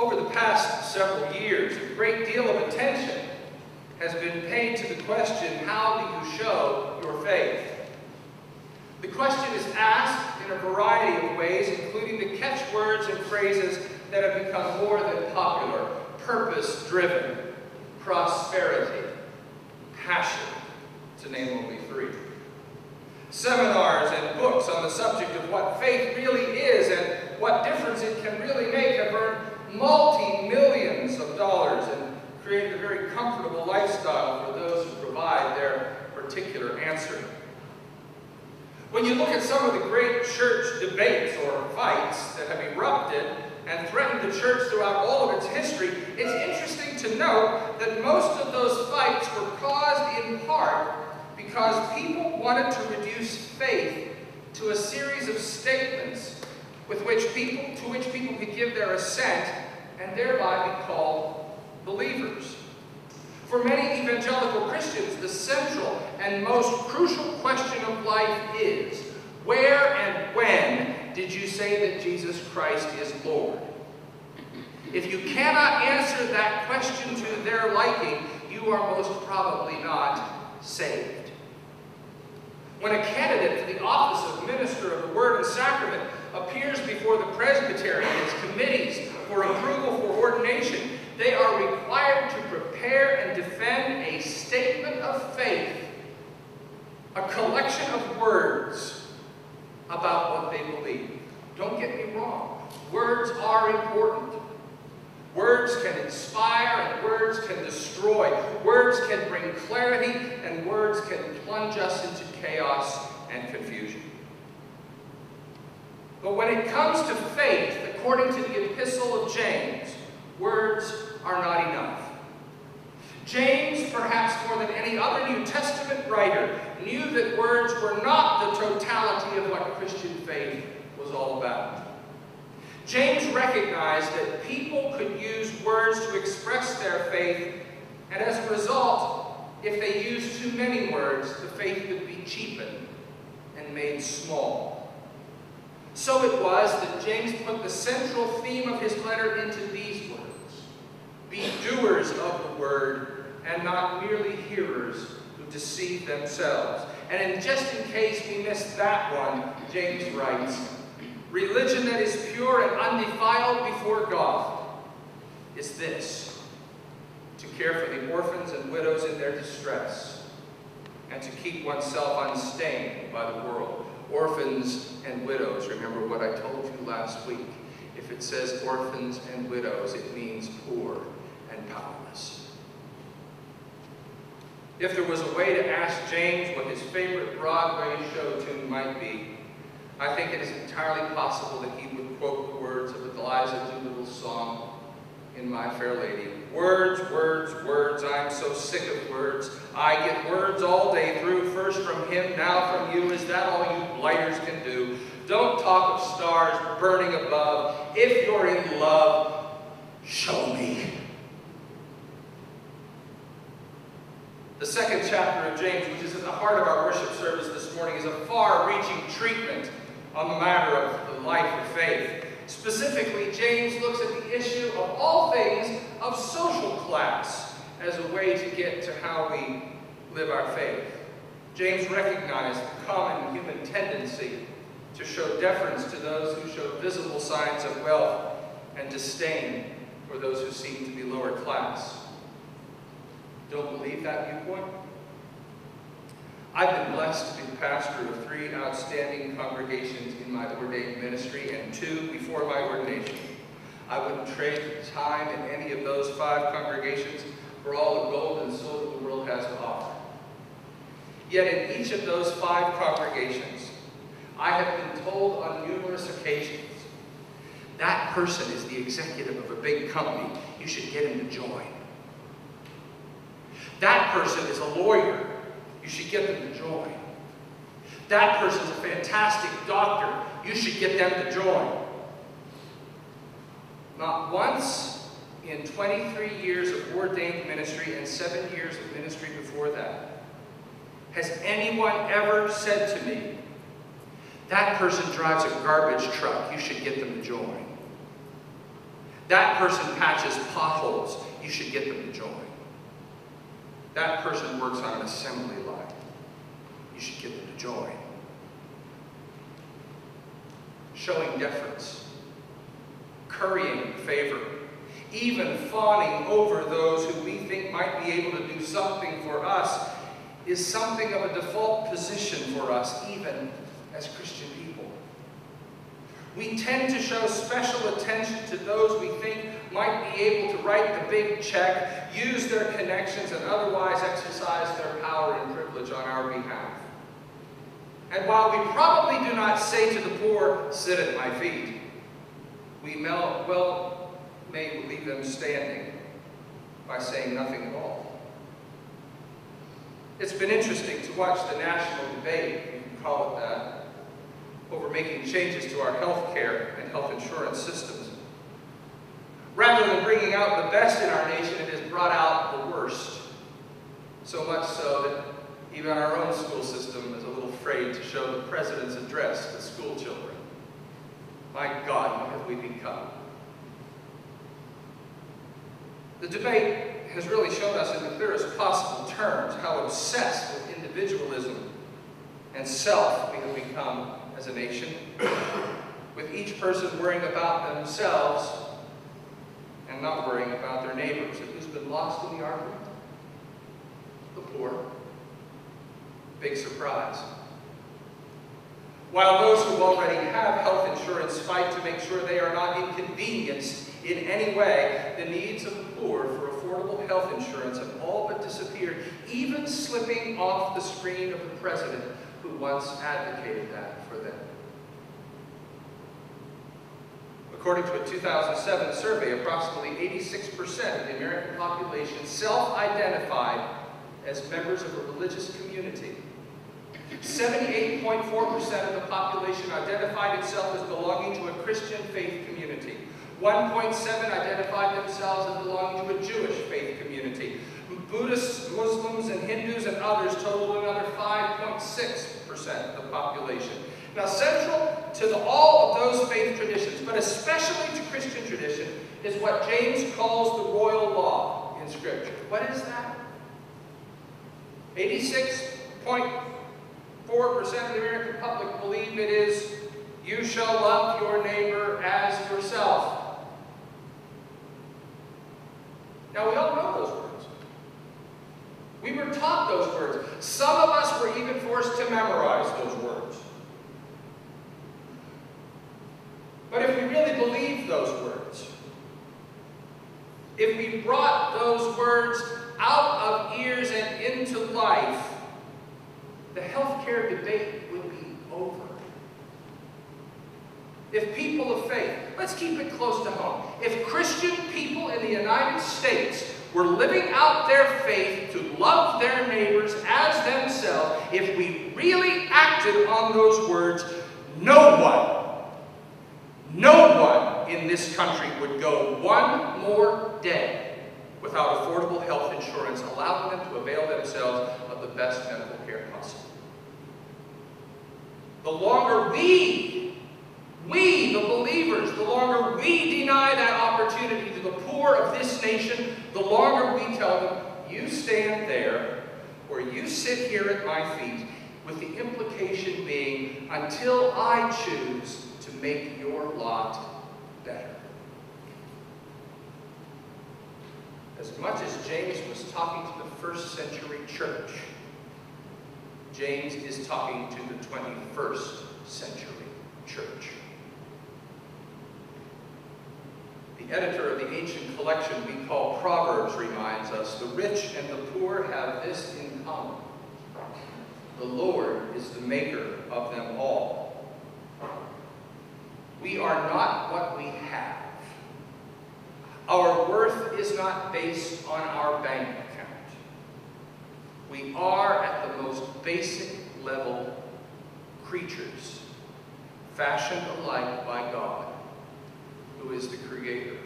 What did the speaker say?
Over the past several years, a great deal of attention has been paid to the question, how do you show your faith? The question is asked in a variety of ways, including the catchwords and phrases that have become more than popular: purpose-driven, prosperity, passion, to name only three. Seminars and books on the subject of what faith really is and what difference it can really make have earned multi-millions of dollars and created a very comfortable lifestyle for those who provide their particular answer. When you look at some of the great church debates or fights that have erupted and threatened the church throughout all of its history, it's interesting to note that most of those fights were caused in part because people wanted to reduce faith to a series of statements to which people could give their assent and thereby be called believers. For many evangelical Christians, the central and most crucial question of life is, where and when did you say that Jesus Christ is Lord? If you cannot answer that question to their liking, you are most probably not saved. When a candidate for the office of minister of the Word and Sacrament appears before the Presbyterian and its committees for approval for ordination, they are required to prepare and defend a statement of faith, a collection of words about what they believe. Don't get me wrong. Words are important. Words can inspire and words can destroy. Words can bring clarity and words can plunge us into chaos and confusion. But when it comes to faith, according to the Epistle of James, words are not enough. James, perhaps more than any other New Testament writer, knew that words were not the totality of what Christian faith was all about. James recognized that people could use words to express their faith, and as a result, if they used too many words, the faith would be cheapened and made small. So it was that James put the central theme of his letter into these words: be doers of the word and not merely hearers who deceive themselves. And just in case we missed that one, James writes, religion that is pure and undefiled before God is this: to care for the orphans and widows in their distress, and to keep oneself unstained by the world. Orphans and widows, remember what I told you last week. If it says orphans and widows, it means poor and powerless. If there was a way to ask James what his favorite Broadway show tune might be, I think it is entirely possible that he would quote the words of the Eliza Doolittle's song in My Fair Lady. Words, words, words, I'm so sick of words. I get words all day through, first from him, now from you. Is that all you blighters can do? Don't talk of stars burning above. If you're in love, show me. The second chapter of James, which is at the heart of our worship service this morning, is a far-reaching treatment on the matter of the life of faith. Specifically, James looks at the issue of all things of social class as a way to get to how we live our faith. James recognized the common human tendency to show deference to those who show visible signs of wealth and disdain for those who seem to be lower class. Don't believe that viewpoint? I've been blessed to be the pastor of 3 outstanding congregations in my ordained ministry and 2 before my ordination. I wouldn't trade time in any of those 5 congregations for all the gold and silver the world has to offer. Yet in each of those 5 congregations, I have been told on numerous occasions, that person is the executive of a big company. You should get him to join. That person is a lawyer. You should get them to join. That person's a fantastic doctor. You should get them to join. Not once in 23 years of ordained ministry and 7 years of ministry before that has anyone ever said to me, that person drives a garbage truck. You should get them to join. That person patches potholes. You should get them to join. That person works on an assembly line. You should get them to join. Showing deference, currying favor, even fawning over those who we think might be able to do something for us is something of a default position for us, even as Christian people. We tend to show special attention to those we think might be able to write the big check, use their connections, and otherwise exercise their power and privilege on our behalf. And while we probably do not say to the poor, "Sit at my feet," we may leave them standing by saying nothing at all. It's been interesting to watch the national debate, if you can call it that, over making changes to our health care and health insurance systems. Rather than bringing out the best in our nation, it has brought out the worst. So much so that even our own school system is a little afraid to show the president's address to school children. My God, what have we become? The debate has really shown us in the clearest possible terms how obsessed with individualism and self we have become as a nation, with each person worrying about themselves and not worrying about their neighbors. And who's been lost in the argument? The poor. Big surprise. While those who already have health insurance fight to make sure they are not inconvenienced in any way, the needs of the poor for affordable health insurance have all but disappeared, even slipping off the screen of the president who once advocated that for them. According to a 2007 survey, approximately 86% of the American population self-identified as members of a religious community. 78.4% of the population identified itself as belonging to a Christian faith community. 1.7% identified themselves as belonging to a Jewish faith community. Buddhists, Muslims, and Hindus and others totaled another 5.6% of the population. Now, central to all of those faith traditions, but especially to Christian tradition, is what James calls the royal law in Scripture. What is that? 86.4% of the American public believe it is, "You shall love your neighbor as yourself." Now, we all know those words. We were taught those words. Some of us were even forced to memorize those words. But if we really believed those words, if we brought those words out of ears and into life, the healthcare debate would be over. If people of faith, let's keep it close to home, if Christian people in the United States were living out their faith to love their neighbors as themselves, if we really acted on those words, no one in this country would go one more day without affordable health insurance, allowing them to avail themselves of the best medical care possible. The longer we, the believers, the longer we deny that opportunity to the poor of this nation, the longer we tell them, "You stand there, or you sit here at my feet," with the implication being, "Until I choose to make your lot better." As much as James was talking to the first century church, James is talking to the 21st century church. The editor of the ancient collection we call Proverbs reminds us, "The rich and the poor have this in common. The Lord is the maker of them all." We are not what we have. Our worth is not based on our bank account. We are, at the most basic level, creatures, fashioned alike by God, who is the Creator